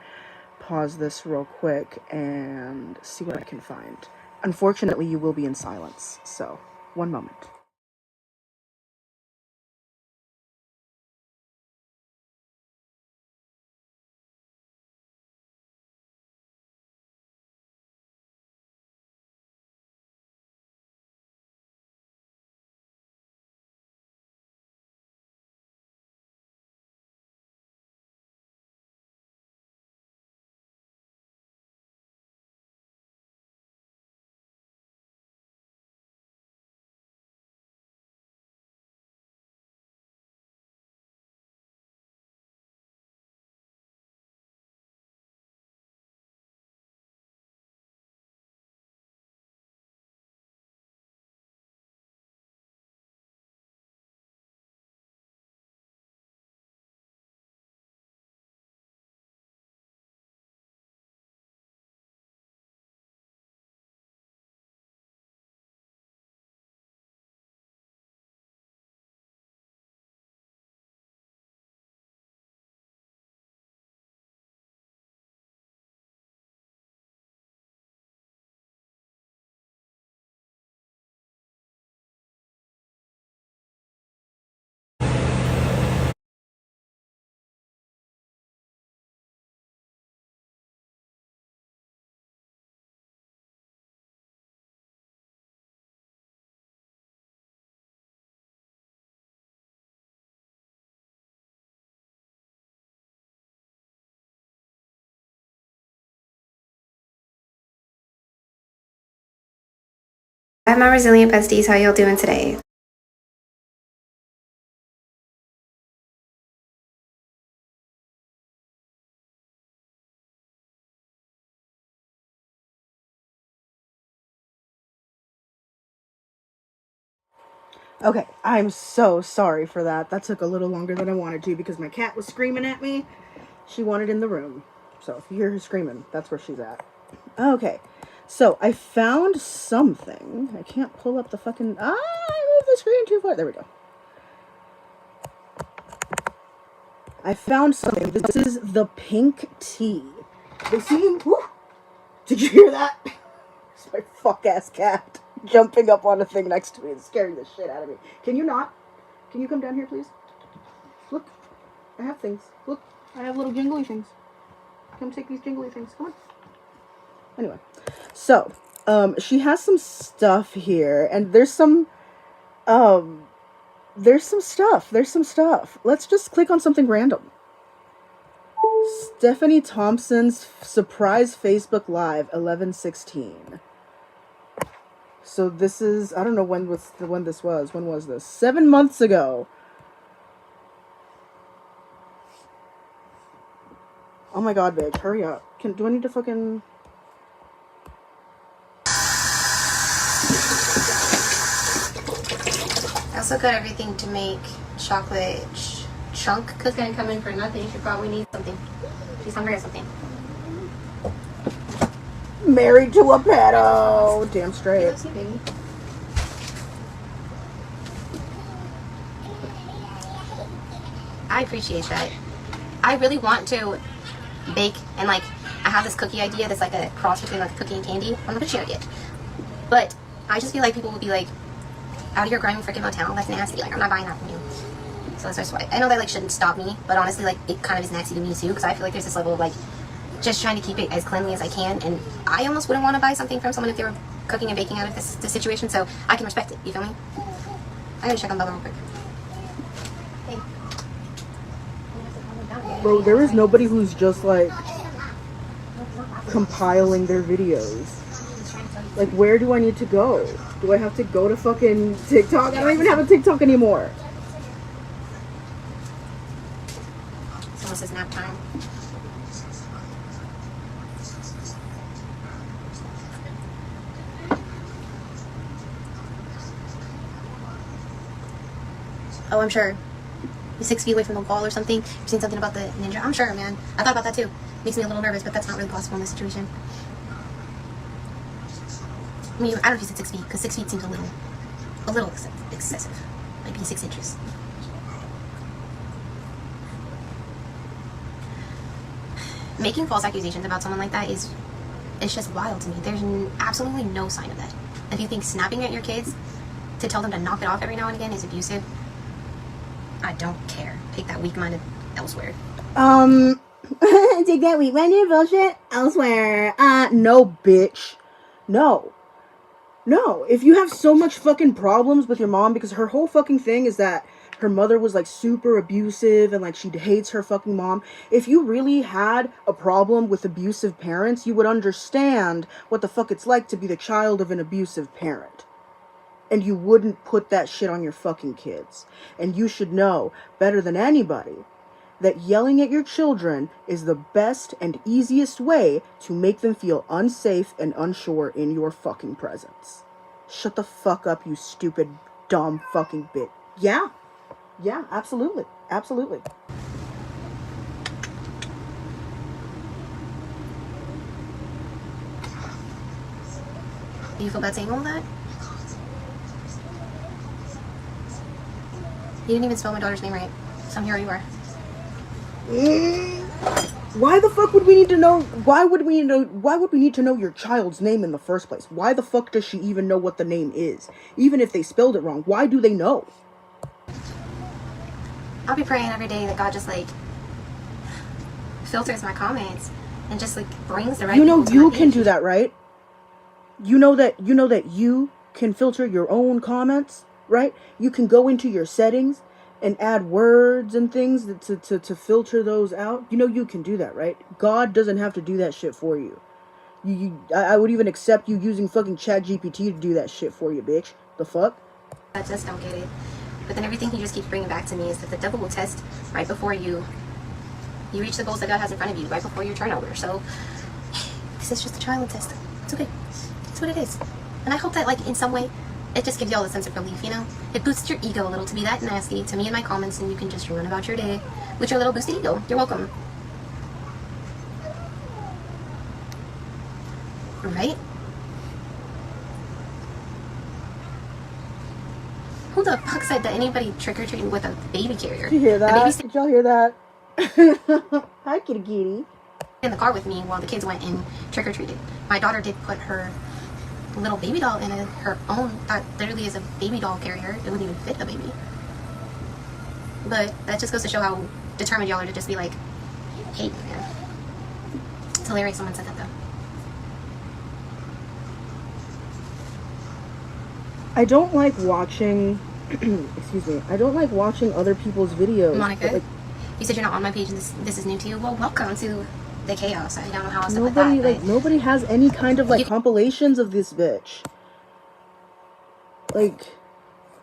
pause this real quick and see what I can find. Unfortunately, you will be in silence. So one moment. I have my resilient besties. How y'all doing today? Okay, I'm so sorry for that. That took a little longer than I wanted to because my cat was screaming at me. She wanted in the room. So if you hear her screaming, that's where she's at. Okay, so I found something. I can't pull up the fucking... I moved the screen too far. There we go. I found something. This is the pink tea. They seem... Woo! Did you hear that? It's my fuck-ass cat jumping up on a thing next to me and scaring the shit out of me. Can you not? Can you come down here, please? Look. I have things. Look. I have little jingly things. Come take these jingly things. Come on. Anyway. So, she has some stuff here. And there's some stuff. Let's just click on something random. Stephanie Thompson's surprise Facebook Live 11/16. So this is, I don't know when this was. When was this? 7 months ago. Oh my god, bitch, hurry up. Do I need to fucking... I also got everything to make chocolate chunk cooking come in for nothing. She probably needs something. She's hungry or something. Married to a pedo. Damn straight. Yes, baby. I appreciate that. I really want to bake and like I have this cookie idea that's like a cross between like cookie and candy. I'm not gonna share it yet. But I just feel like people will be like, out of your grimy freaking motel, that's nasty. Like I'm not buying that from you. So that's why I know that like shouldn't stop me, but honestly, like it kind of is nasty to me too, because I feel like there's this level of like just trying to keep it as cleanly as I can, and I almost wouldn't want to buy something from someone if they were cooking and baking out of this situation. So I can respect it. You feel me? I gotta check on Bella real quick. Hey. Bro, there is nobody who's just like compiling their videos. Like, where do I need to go? Do I have to go to fucking TikTok? I don't even have a TikTok anymore. Someone says nap time. Oh, I'm sure. You're 6 feet away from the wall or something. You've seen something about the ninja. I'm sure, man. I thought about that too. Makes me a little nervous, but that's not really possible in this situation. I mean, I don't know if you said 6 feet, because 6 feet seems a little excessive. Maybe 6 inches. Making false accusations about someone like that it's just wild to me. There's absolutely no sign of that. If you think snapping at your kids to tell them to knock it off every now and again is abusive, I don't care. Take that weak-minded elsewhere. Take that weak-minded bullshit elsewhere. No, bitch. No. No. If you have so much fucking problems with your mom, because her whole fucking thing is that her mother was like super abusive and like she hates her fucking mom. If you really had a problem with abusive parents, you would understand what the fuck it's like to be the child of an abusive parent. And you wouldn't put that shit on your fucking kids. And you should know better than anybody that yelling at your children is the best and easiest way to make them feel unsafe and unsure in your fucking presence. Shut the fuck up, you stupid, dumb fucking bitch. Yeah. Yeah, absolutely. Absolutely. Do you feel bad saying all that? You didn't even spell my daughter's name right. So here you are. Why the fuck would we need to know? Why would we need to know your child's name in the first place? Why the fuck does she even know what the name is? Even if they spelled it wrong, why do they know? I'll be praying every day that God just like filters my comments and just like brings the right. You know people to you my can page. do that, right? You know that you can filter your own comments, right? You can go into your settings and add words and things to filter those out. You know you can do that, right? God doesn't have to do that shit for you. I would even accept you using fucking ChatGPT to do that shit for you, bitch. The fuck? I just don't get it. But then everything he just keeps bringing back to me is that the devil will test right before you reach the goals that God has in front of you, right before your turnover. So this is just a trial and test. It's okay. It's what it is. And I hope that like in some way it just gives you all a sense of relief, you know? It boosts your ego a little to be that nasty to me in my comments, and you can just run about your day with your little boosted ego. You're welcome. Right? Who the fuck said that anybody trick-or-treating with a baby carrier? Did you hear The that? baby's Did y'all hear that? Hi, kitty kitty. in the car with me while the kids went and trick-or-treated. My daughter did put her little baby doll in her own, that literally is a baby doll carrier. It wouldn't even fit the baby. But that just goes to show how determined y'all are to just be like, hate, man. It's hilarious someone said that though. I don't like watching excuse me. I don't like watching other people's videos. Monica, like, you said you're not on my page and this is new to you. Well, welcome to the chaos. I don't know how else to put that. nobody has any kind of like compilations of this bitch. Like,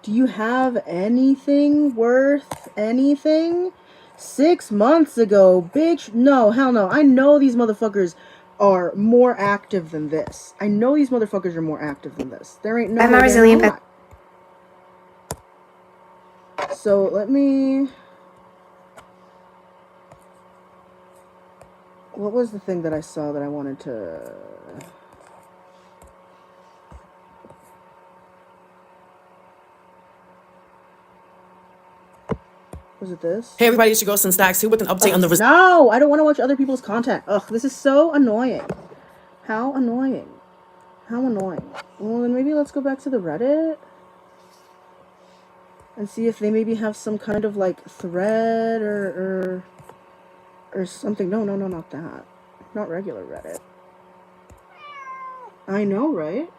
do you have anything worth anything? 6 months ago, bitch. No, hell no. I know these motherfuckers are more active than this. I know these motherfuckers are more active than this. There ain't no I'm way not they're resilient, not. So let me. What was the thing that I saw that I wanted to... Was it this? Hey everybody, it's your girl Sin Stacks here with an update on the No! I don't want to watch other people's content. Ugh, this is so annoying. How annoying. How annoying. Well, then maybe let's go back to the Reddit. and see if they maybe have some kind of like thread or something. No, not that. Not regular Reddit. I know, right?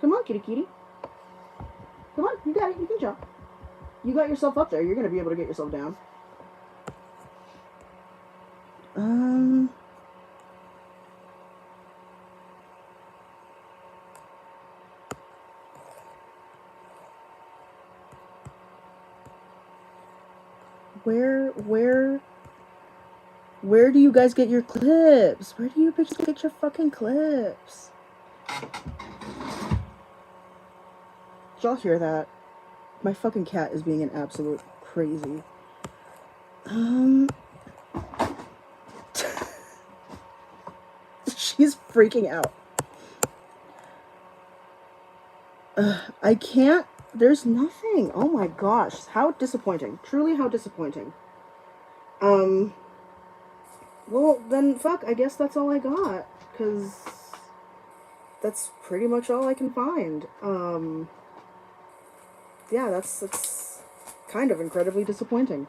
Come on, kitty kitty. Come on, you got it. You can jump. You got yourself up there. You're gonna be able to get yourself down. Where do you guys get your clips? Where do you bitches get your fucking clips? Did y'all hear that? My fucking cat is being an absolute crazy. She's freaking out. I can't. There's nothing. Oh my gosh. How disappointing. Truly, how disappointing. Well, then, fuck. I guess that's all I got. Because that's pretty much all I can find. Yeah, that's kind of incredibly disappointing.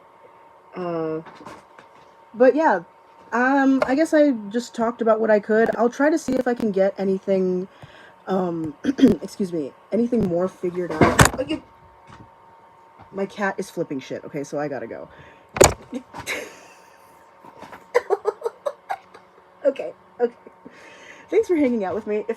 But yeah, I guess I just talked about what I could. I'll try to see if I can get anything, excuse me, anything more figured out. My cat is flipping shit, okay, so I gotta go. Okay. Thanks for hanging out with me. If